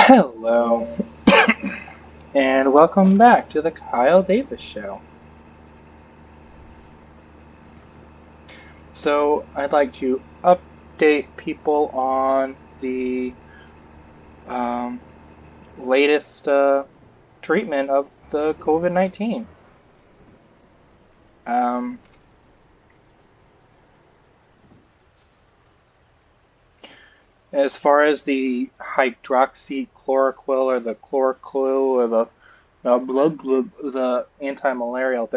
Hello, and welcome back to the Kyle Davis Show. So, I'd like to update people on the um, latest treatment of the COVID 19. Um, as far as the hydroxychloroquine or the chloroquine or the the anti-malarial,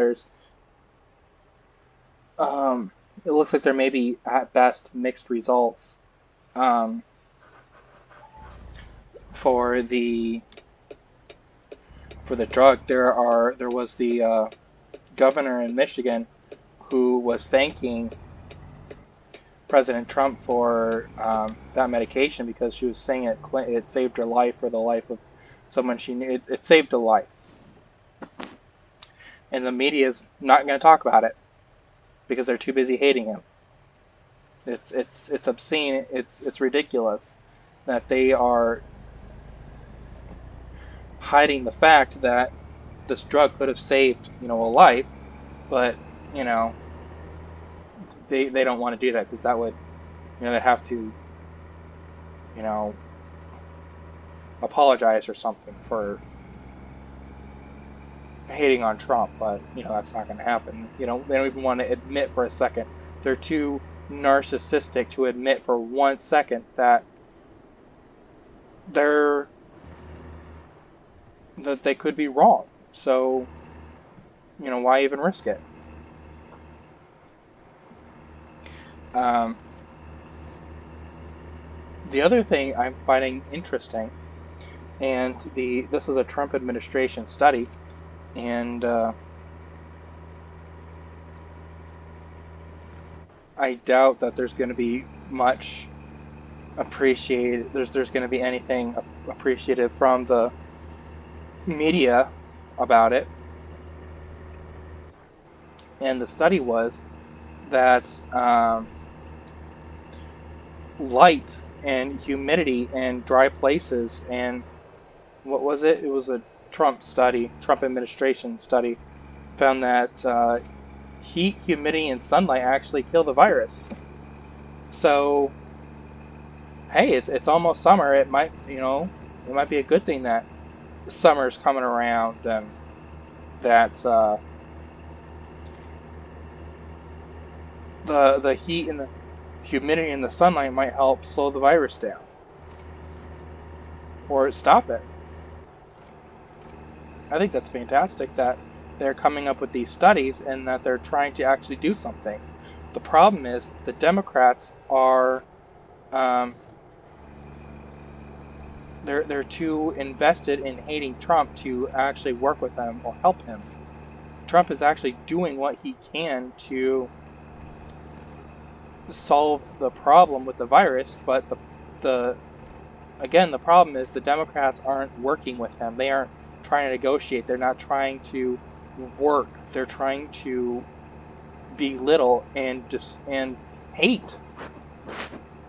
um, it looks like there may be at best mixed results um, for the drug. There was the governor in Michigan who was thanking President Trump for that medication because she was saying it saved her life or the life of someone she knew. It saved a life, and the media is not going to talk about it because they're too busy hating him. It's obscene. It's ridiculous that they are hiding the fact that this drug could have saved a life, but you know they don't want to do that because that would they'd have to you know apologize or something for hating on Trump, but that's not going to happen. They don't even want to admit for a second. They're too narcissistic to admit for 1 second that they're that they could be wrong. So, why even risk it? Um, the other thing I'm finding interesting, and this is a Trump administration study, and I doubt that there's going to be much appreciated. There's going to be anything appreciative from the media about it. And the study was that light and humidity and dry places and what was it? It was a Trump administration study, found that heat, humidity, and sunlight actually kill the virus. So, hey, it's almost summer. It might be a good thing that summer's coming around and that the heat and the humidity and the sunlight might help slow the virus down or stop it. I think that's fantastic that they're coming up with these studies and that they're trying to actually do something. The problem is the Democrats are um, they're too invested in hating Trump to actually work with him or help him. Trump is actually doing what he can to solve the problem with the virus, but the again, the problem is the Democrats aren't working with him. They aren't trying to negotiate. They're not trying to work. They're trying to belittle and hate.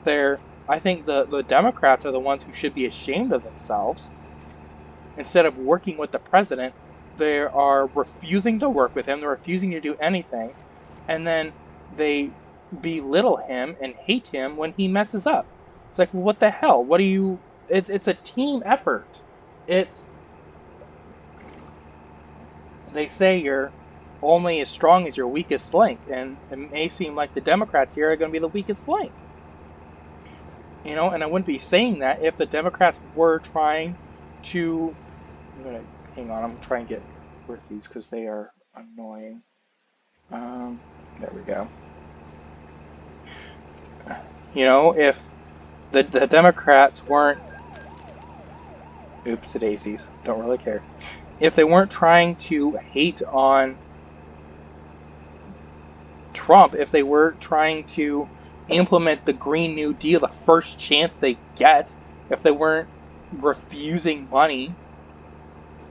I think the Democrats are the ones who should be ashamed of themselves. Instead of working with the president, they are refusing to work with him. They're refusing to do anything, and then they belittle him and hate him when he messes up. It's like, well, what the hell? What do you? It's a team effort. It's They say you're only as strong as your weakest link, and it may seem like the Democrats here are going to be the weakest link. And I wouldn't be saying that if the Democrats were trying to. I'm gonna hang on. I'm gonna try and get rid of these because they are annoying. There we go. If the Democrats weren't, oops, daisies, don't really care. If they weren't trying to hate on Trump, if they were trying to implement the Green New Deal the first chance they get, if they weren't refusing money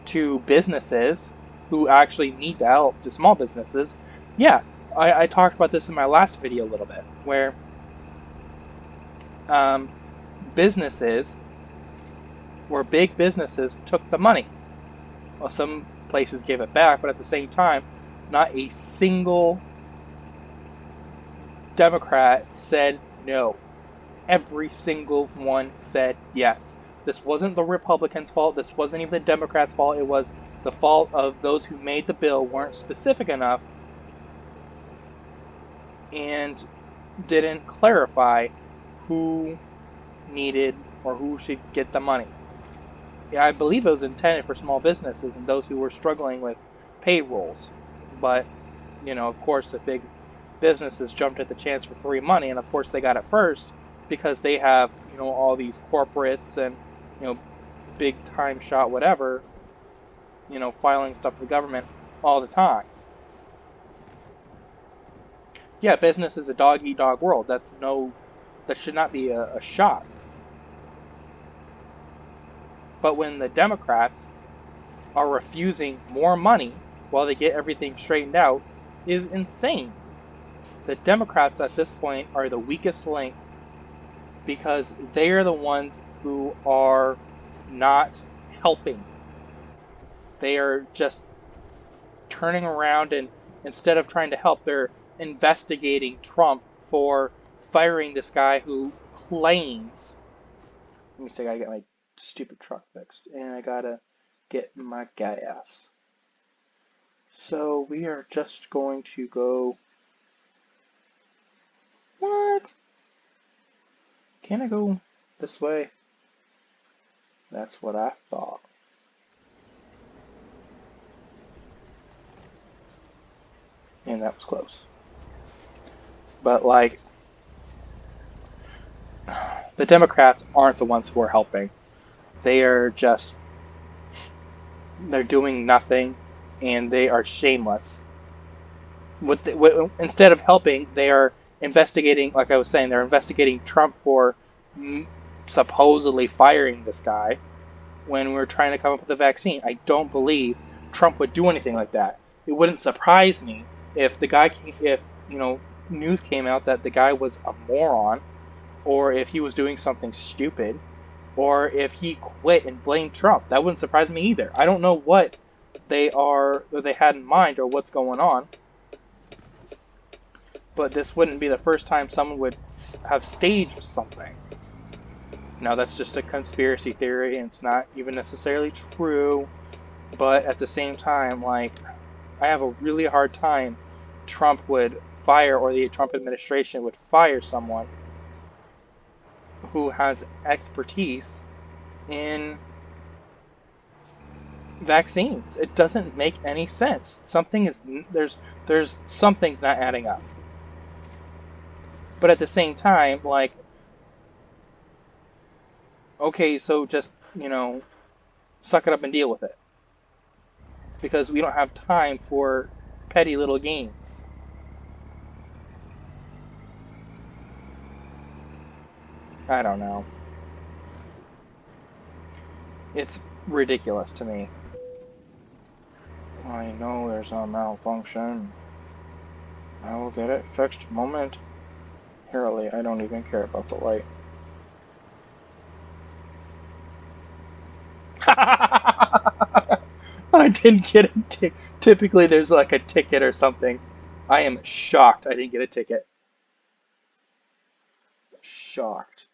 to businesses who actually need the help, to small businesses, yeah, I talked about this in my last video a little bit, where um, businesses where big businesses took the money. Well, some places gave it back, but at the same time, not a single Democrat said no. Every single one said yes. This wasn't the Republicans' fault. This wasn't even the Democrats' fault. It was the fault of those who made the bill weren't specific enough and didn't clarify who needed or who should get the money. Yeah, I believe it was intended for small businesses and those who were struggling with payrolls. But, of course, the big businesses jumped at the chance for free money, and of course they got it first because they have, all these corporates and, big time shot whatever, filing stuff with the government all the time. Yeah, business is a dog eat dog world. That should not be a shock. But when the Democrats are refusing more money while they get everything straightened out is insane. The Democrats at this point are the weakest link because they are the ones who are not helping. They are just turning around and instead of trying to help, they're investigating Trump for firing this guy who claims. Let me see, I gotta get my stupid truck fixed and I gotta get my gas. So we are just going to go. What? Can I go this way? That's what I thought. And that was close. But the Democrats aren't the ones who are helping. They are just, they're doing nothing and they are shameless. Instead of helping, they are investigating, like I was saying, they're investigating Trump for supposedly firing this guy when we're trying to come up with a vaccine. I don't believe Trump would do anything like that. It wouldn't surprise me if news came out that the guy was a moron, or if he was doing something stupid, or if he quit and blamed Trump. That wouldn't surprise me either. I don't know what they had in mind or what's going on, but this wouldn't be the first time someone would have staged something. Now that's just a conspiracy theory, and it's not even necessarily true. But at the same time, I have a really hard time Trump would fire, or the Trump administration would fire someone who has expertise in vaccines. It doesn't make any sense. There's something's not adding up. But at the same time, okay, so just, suck it up and deal with it. Because we don't have time for petty little games. I don't know. It's ridiculous to me. I know there's a malfunction. I will get it fixed momentarily. I don't even care about the light. I didn't get a ticket. Typically there's like a ticket or something. I am shocked I didn't get a ticket. Shocked.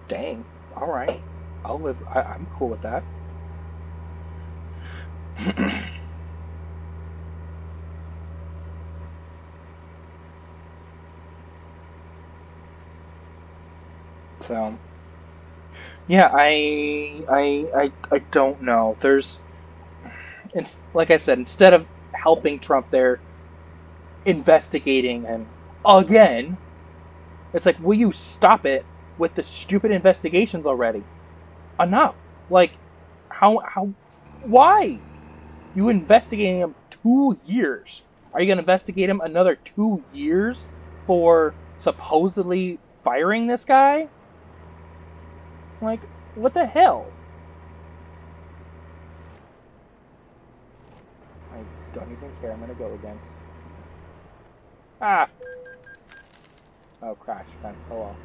Dang. Alright. I'm cool with that. So yeah, I don't know. It's like I said, instead of helping Trump, they're investigating him again. It's like, will you stop it with the stupid investigations already? Enough. Like, why? You investigating him 2 years. Are you gonna investigate him another 2 years for supposedly firing this guy? Like, what the hell? I don't even care. I'm gonna go again. Ah! Oh, crash fence. Oh well.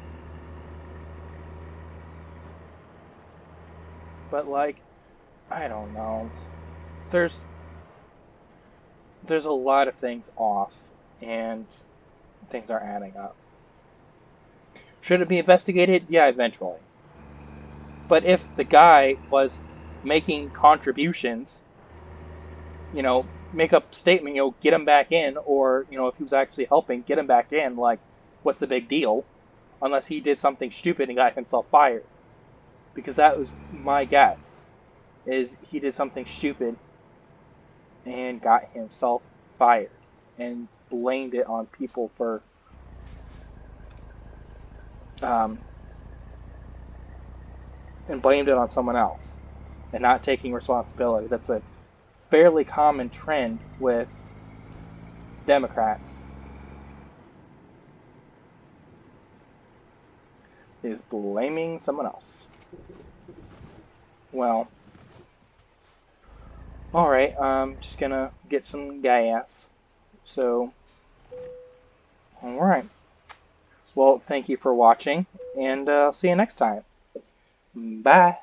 But like, I don't know. There's there's a lot of things off, and things are adding up. Should it be investigated? Yeah, eventually. But if the guy was making contributions, make a statement, get him back in, or, if he was actually helping, get him back in, like, what's the big deal? Unless he did something stupid and got himself fired. Because that was my guess, is he did something stupid and got himself fired and blamed it on people for um, and blamed it on someone else and not taking responsibility. That's a fairly common trend with Democrats, is blaming someone else. Well, all right, I'm just gonna get some gas. So, all right. Well, thank you for watching, and I'll see you next time. Bye.